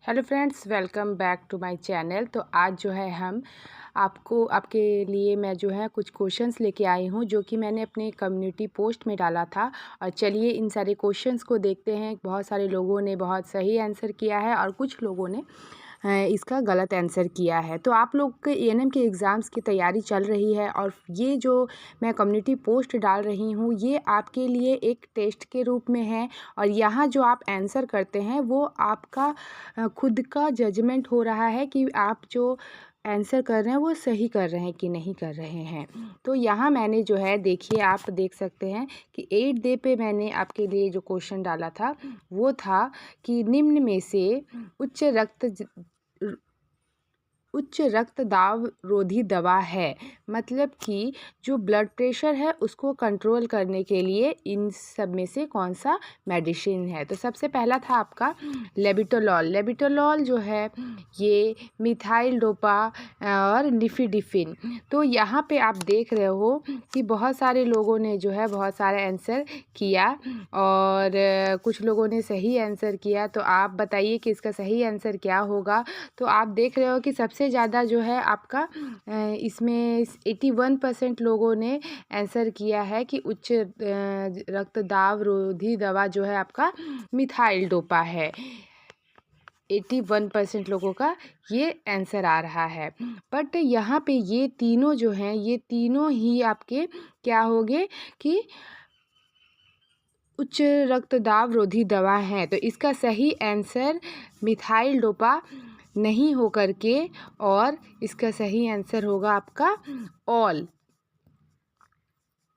Hello friends, welcome back to my channel. तो आज जो है हम आपके लिए मैं जो है कुछ क्वेश्चंस लेके आई हूँ जो कि मैंने अपने कम्युनिटी पोस्ट में डाला था। और चलिए इन सारे क्वेश्चंस को देखते हैं। बहुत सारे लोगों ने बहुत सही आंसर किया है और कुछ लोगों ने इसका गलत आंसर किया है। तो आप लोग के एएनएम के एग्ज़ाम्स की तैयारी चल रही है और ये जो मैं कम्युनिटी पोस्ट डाल रही हूँ ये आपके लिए एक टेस्ट के रूप में है। और यहाँ जो आप आंसर करते हैं वो आपका खुद का जजमेंट हो रहा है कि आप जो आंसर कर रहे हैं वो सही कर रहे हैं कि नहीं कर रहे हैं। तो यहाँ मैंने जो है देखिए, आप देख सकते हैं कि 8 डे पे मैंने आपके लिए जो क्वेश्चन डाला था वो था कि निम्न में से उच्च रक्तदाब रोधी दवा है, मतलब कि जो ब्लड प्रेशर है उसको कंट्रोल करने के लिए इन सब में से कौन सा मेडिसिन है। तो सबसे पहला था आपका लेबिटोलॉल जो है ये मिथाइल डोपा और निफिडिफिन। तो यहाँ पे आप देख रहे हो कि बहुत सारे लोगों ने जो है बहुत सारे आंसर किया और कुछ लोगों ने सही आंसर किया। तो आप बताइए कि इसका सही आंसर क्या होगा। तो आप देख रहे हो कि सबसे ज़्यादा जो है आपका इसमें 81% लोगों ने आंसर किया है कि उच्च रक्तदाब रोधी दवा जो है आपका मिथाइल डोपा है। 81% लोगों का ये आंसर आ रहा है। बट यहाँ पे ये तीनों जो हैं ये तीनों ही आपके क्या होंगे कि उच्च रक्तदाब रोधी दवा है। तो इसका सही आंसर मिथाइल डोपा नहीं हो कर के और इसका सही आंसर होगा आपका ऑल।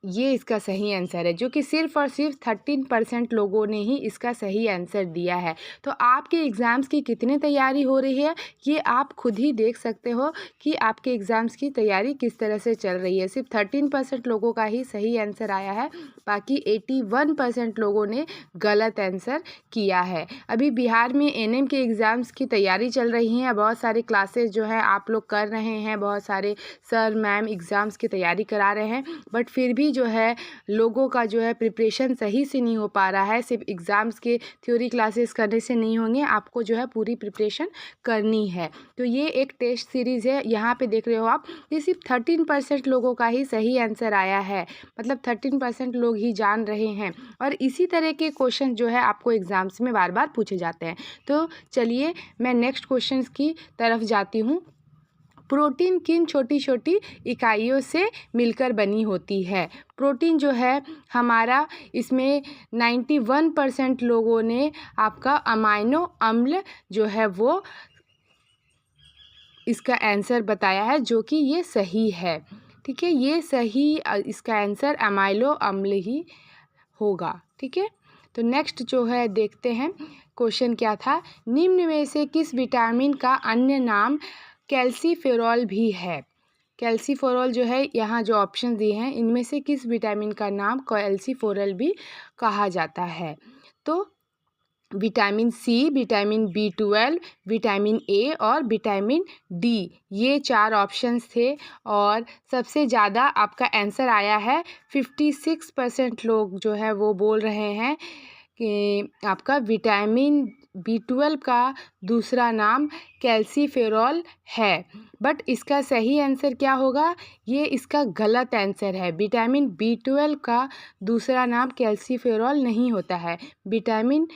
ये इसका सही आंसर है जो कि सिर्फ़ और सिर्फ 13% लोगों ने ही इसका सही आंसर दिया है। तो आपके एग्ज़ाम्स की कितनी तैयारी हो रही है ये आप खुद ही देख सकते हो कि आपके एग्ज़ाम्स की तैयारी किस तरह से चल रही है। सिर्फ 13% लोगों का ही सही आंसर आया है, बाकी 81% लोगों ने गलत आंसर किया है। अभी बिहार में एएनएम के एग्ज़ाम्स की तैयारी चल रही है। बहुत सारे क्लासेस जो है आप लोग कर रहे हैं, बहुत सारे सर मैम एग्ज़ाम्स की तैयारी करा रहे हैं, बट फिर भी जो है लोगों का जो है प्रिपरेशन सही से नहीं हो पा रहा है। सिर्फ एग्ज़ाम्स के थ्योरी क्लासेस करने से नहीं होंगे, आपको जो है पूरी प्रिपरेशन करनी है। तो ये एक टेस्ट सीरीज़ है। यहाँ पे देख रहे हो आप, ये सिर्फ 13% लोगों का ही सही आंसर आया है, मतलब 13% लोग ही जान रहे हैं। और इसी तरह के क्वेश्चन जो है आपको एग्ज़ाम्स में बार बार पूछे जाते हैं। तो चलिए मैं नेक्स्ट क्वेश्चन की तरफ जाती हूँ। प्रोटीन किन छोटी छोटी इकाइयों से मिलकर बनी होती है। प्रोटीन जो है हमारा, इसमें 91% लोगों ने आपका अमाइनो अम्ल जो है वो इसका आंसर बताया है, जो कि ये सही है। ठीक है, ये सही इसका आंसर अमाइलो अम्ल ही होगा। ठीक है, तो नेक्स्ट जो है देखते हैं क्वेश्चन क्या था। निम्न में से किस विटामिन का अन्य नाम कैल्सीफेरॉल भी है। कैल्सीफेरॉल जो है, यहाँ जो ऑप्शन दिए हैं इनमें से किस विटामिन का नाम कैल्सीफेरॉल भी कहा जाता है। तो vitamin C, vitamin B12, vitamin A और विटामिन डी, ये 4 ऑप्शंस थे और सबसे ज़्यादा आपका आंसर आया है। 56% लोग जो है वो बोल रहे हैं कि आपका विटामिन B12 का दूसरा नाम कैल्सीफेरॉल है। बट इसका सही आंसर क्या होगा, ये इसका गलत आंसर है। विटामिन B12 का दूसरा नाम कैल्सीफेरॉल नहीं होता है, विटामिन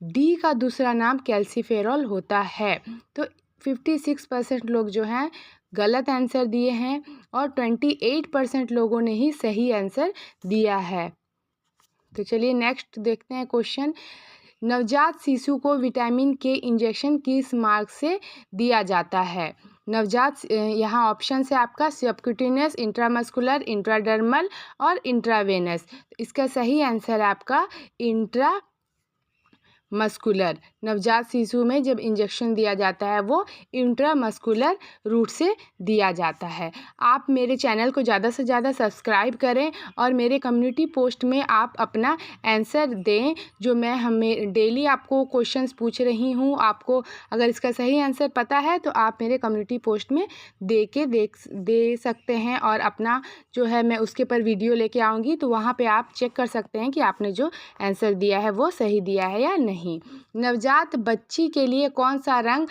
डी का दूसरा नाम कैल्सीफेरॉल होता है। तो 56% लोग जो हैं गलत आंसर दिए हैं और 28% लोगों ने ही सही आंसर दिया है। तो चलिए नेक्स्ट देखते हैं क्वेश्चन। नवजात शिशु को विटामिन के इंजेक्शन किस मार्ग से दिया जाता है। नवजात, यहाँ ऑप्शन है आपका सबक्यूटेनियस, इंट्रामस्कुलर, इंट्राडर्मल और इंट्रावेनस। इसका सही आंसर है आपका इंट्रामस्कुलर। नवजात शिशु में जब इंजेक्शन दिया जाता है वो इंट्रामस्कुलर रूट से दिया जाता है। आप मेरे चैनल को ज़्यादा से ज़्यादा सब्सक्राइब करें और मेरे कम्युनिटी पोस्ट में आप अपना आंसर दें। जो मैं हमें डेली आपको क्वेश्चंस पूछ रही हूँ, आपको अगर इसका सही आंसर पता है तो आप मेरे कम्युनिटी पोस्ट में दे सकते हैं और अपना जो है मैं उसके पर वीडियो लेके आऊँगी, तो वहाँ पे आप चेक कर सकते हैं कि आपने जो आंसर दिया है वो सही दिया है या नहीं। नहीं। नवजात बच्ची के लिए कौन सा रंग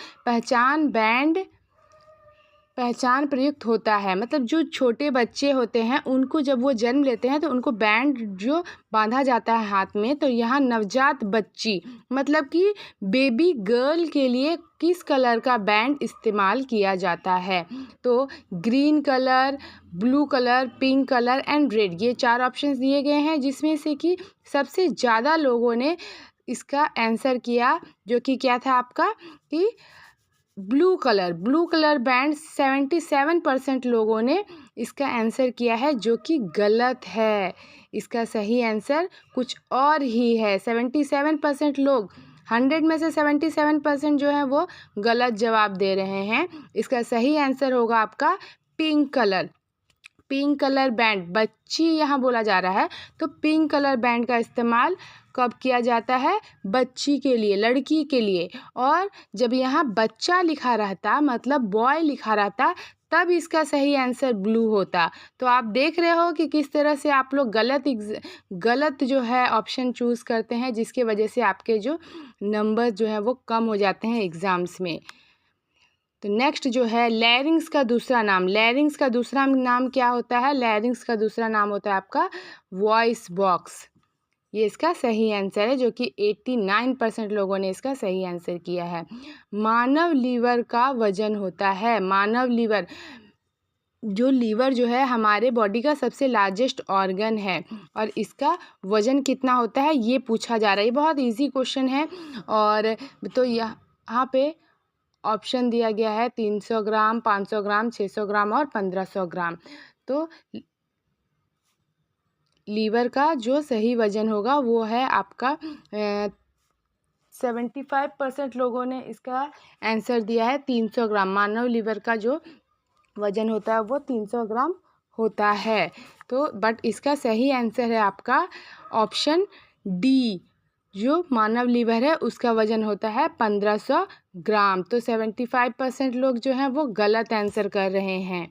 पहचान प्रयुक्त होता है? मतलब जो छोटे बच्चे होते हैं उनको जब वो जन्म लेते हैं तो उनको बैंड जो बांधा जाता है हाथ में, तो यहाँ नवजात बच्ची मतलब कि बेबी गर्ल के लिए किस कलर का बैंड इस्तेमाल किया जाता है? तो green colour, blue colour, pink colour and red, ये 4 ऑप्शंस दिए गए हैं, जिसमें से कि सबसे ज़्यादा लोगों ने इसका आंसर किया, जो कि क्या था आपका कि ब्लू कलर बैंड 77% लोगों ने इसका आंसर किया है, जो कि गलत है। इसका सही आंसर कुछ और ही है। 77% लोग, 100 में से 77% जो है वो गलत जवाब दे रहे हैं। इसका सही आंसर होगा आपका पिंक कलर बैंड। बच्ची यहाँ बोला जा रहा है, तो पिंक कलर बैंड का इस्तेमाल कब किया जाता है? बच्ची के लिए, लड़की के लिए। और जब यहाँ बच्चा लिखा रहता, मतलब बॉय लिखा रहता, तब इसका सही आंसर ब्लू होता। तो आप देख रहे हो कि किस तरह से आप लोग गलत जो है ऑप्शन चूज़ करते हैं, जिसके वजह से आपके जो नंबर जो है वो कम हो जाते हैं एग्ज़ाम्स में। तो नेक्स्ट जो है लैरिंग्स का दूसरा नाम क्या होता है? लैरिंग्स का दूसरा नाम होता है आपका वॉइस बॉक्स। ये इसका सही आंसर है, जो कि 89% लोगों ने इसका सही आंसर किया है। मानव लीवर का वजन होता है, मानव लीवर जो है हमारे बॉडी का सबसे लार्जेस्ट ऑर्गन है, और इसका वजन कितना होता है ये पूछा जा रहा है। ये बहुत इजी क्वेश्चन है। और तो यहाँ पे ऑप्शन दिया गया है 300 ग्राम, 500 ग्राम, 600 ग्राम और 1500 ग्राम। तो लीवर का जो सही वजन होगा वो है आपका 75% लोगों ने इसका आंसर दिया है 300 ग्राम। मानव लीवर का जो वजन होता है वो 300 ग्राम होता है। तो बट इसका सही आंसर है आपका ऑप्शन डी। जो मानव लीवर है उसका वजन होता है 1500 ग्राम। तो 75% लोग जो हैं वो गलत आंसर कर रहे हैं।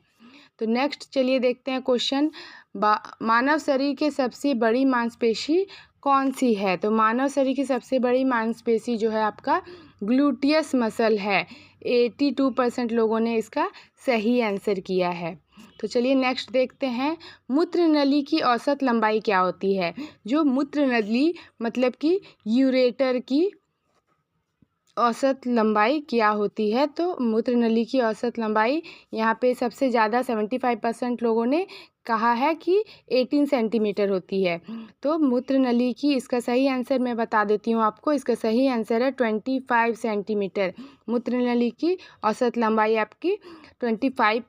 तो नेक्स्ट चलिए देखते हैं क्वेश्चन। मानव शरीर के सबसे बड़ी मांसपेशी कौन सी है? तो मानव शरीर की सबसे बड़ी मांसपेशी जो है आपका ग्लूटियस मसल है। 82% लोगों ने इसका सही आंसर किया है। तो चलिए नेक्स्ट देखते हैं। मूत्र नली की औसत लंबाई क्या होती है? जो मूत्र नली मतलब कि यूरेटर की औसत लंबाई क्या होती है? तो मूत्र नली की औसत लंबाई यहाँ पे सबसे ज़्यादा 75% लोगों ने कहा है कि 18 सेंटीमीटर होती है। तो मूत्र नली की इसका सही आंसर मैं बता देती हूँ आपको। इसका सही आंसर है 25 सेंटीमीटर। मूत्र नली की औसत लंबाई आपकी 25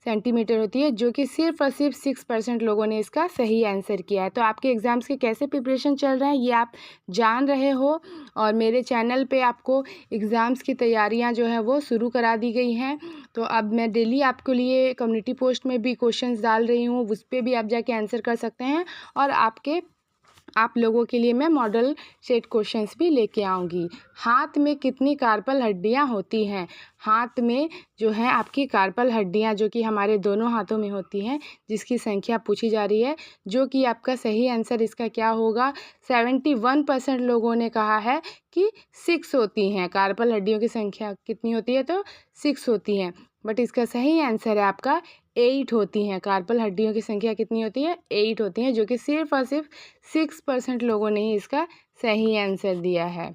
सेंटीमीटर होती है, जो कि सिर्फ और सिर्फ 6% लोगों ने इसका सही आंसर किया है। तो आपके एग्ज़ाम्स के कैसे प्रिपरेशन चल रहे हैं ये आप जान रहे हो, और मेरे चैनल पे आपको एग्ज़ाम्स की तैयारियां जो हैं वो शुरू करा दी गई हैं। तो अब मैं डेली आपके लिए कम्युनिटी पोस्ट में भी क्वेश्चंस डाल रही हूँ, उस पर भी आप जाके आंसर कर सकते हैं। और आप लोगों के लिए मैं मॉडल सेट क्वेश्चंस भी लेके आऊँगी। हाथ में कितनी कार्पल हड्डियाँ होती हैं? हाथ में जो है आपकी कार्पल हड्डियाँ, जो कि हमारे दोनों हाथों में होती हैं, जिसकी संख्या पूछी जा रही है, जो कि आपका सही आंसर इसका क्या होगा? 71% लोगों ने कहा है कि 6 होती हैं। कार्पल हड्डियों की संख्या कितनी होती है? तो 6 होती हैं। बट इसका सही आंसर है आपका 8 होती हैं। कार्पल हड्डियों की संख्या कितनी होती है? 8 होती हैं, जो कि सिर्फ और सिर्फ 6% लोगों ने ही इसका सही आंसर दिया है।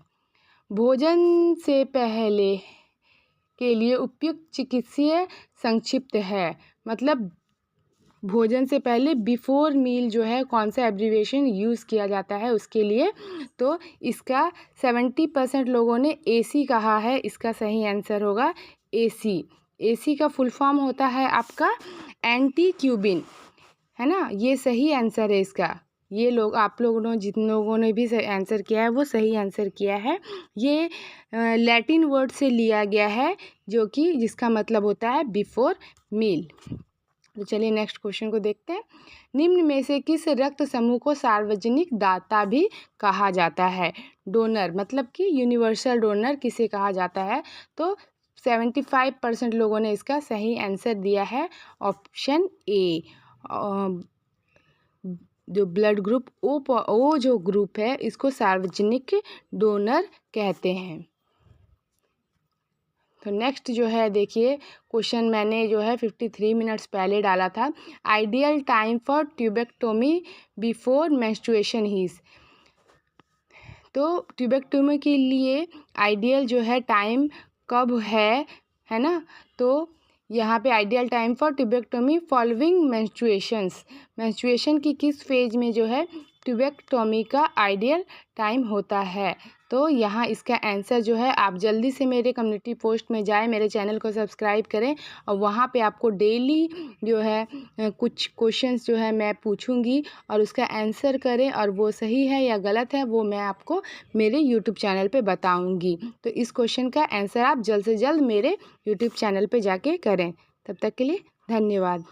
भोजन से पहले के लिए उपयुक्त चिकित्सीय संक्षिप्त है, मतलब भोजन से पहले बिफोर मील जो है कौन सा एब्रीविएशन यूज़ किया जाता है उसके लिए? तो इसका 70% लोगों ने AC कहा है। इसका सही आंसर होगा AC। AC का फुल फॉर्म होता है आपका एंटी क्यूबिन, है ना? ये सही आंसर है इसका। ये लोग, आप लोगों ने, जिन लोगों ने भी आंसर किया है वो सही आंसर किया है। ये लैटिन वर्ड से लिया गया है, जो कि जिसका मतलब होता है बिफोर मील। तो चलिए नेक्स्ट क्वेश्चन को देखते हैं। निम्न में से किस रक्त समूह को सार्वजनिक दाता भी कहा जाता है? डोनर मतलब कि यूनिवर्सल डोनर किसे कहा जाता है? तो 75% लोगों ने इसका सही आंसर दिया है ऑप्शन ए, जो ब्लड ग्रुप ओ जो ग्रुप है इसको सार्वजनिक डोनर कहते हैं। तो नेक्स्ट जो है देखिए क्वेश्चन मैंने जो है 53 मिनट्स पहले डाला था। Ideal time for tubectomy before menstruation is. तो ट्यूबेक्टोमी के लिए आइडियल जो है टाइम कब है ना। तो यहाँ पे ideal time for tubectomy following menstruation की किस फेज में जो है ट्यूबेक्टोमी का आइडियल टाइम होता है। तो यहाँ इसका आंसर जो है आप जल्दी से मेरे कम्युनिटी पोस्ट में जाएं, मेरे चैनल को सब्सक्राइब करें और वहाँ पे आपको डेली जो है कुछ क्वेश्चंस जो है मैं पूछूंगी और उसका आंसर करें और वो सही है या गलत है वो मैं आपको मेरे यूट्यूब चैनल पे बताऊंगी। तो इस क्वेश्चन का आंसर आप जल्द से जल्द मेरे यूट्यूब चैनल पे जाके करें। तब तक के लिए धन्यवाद।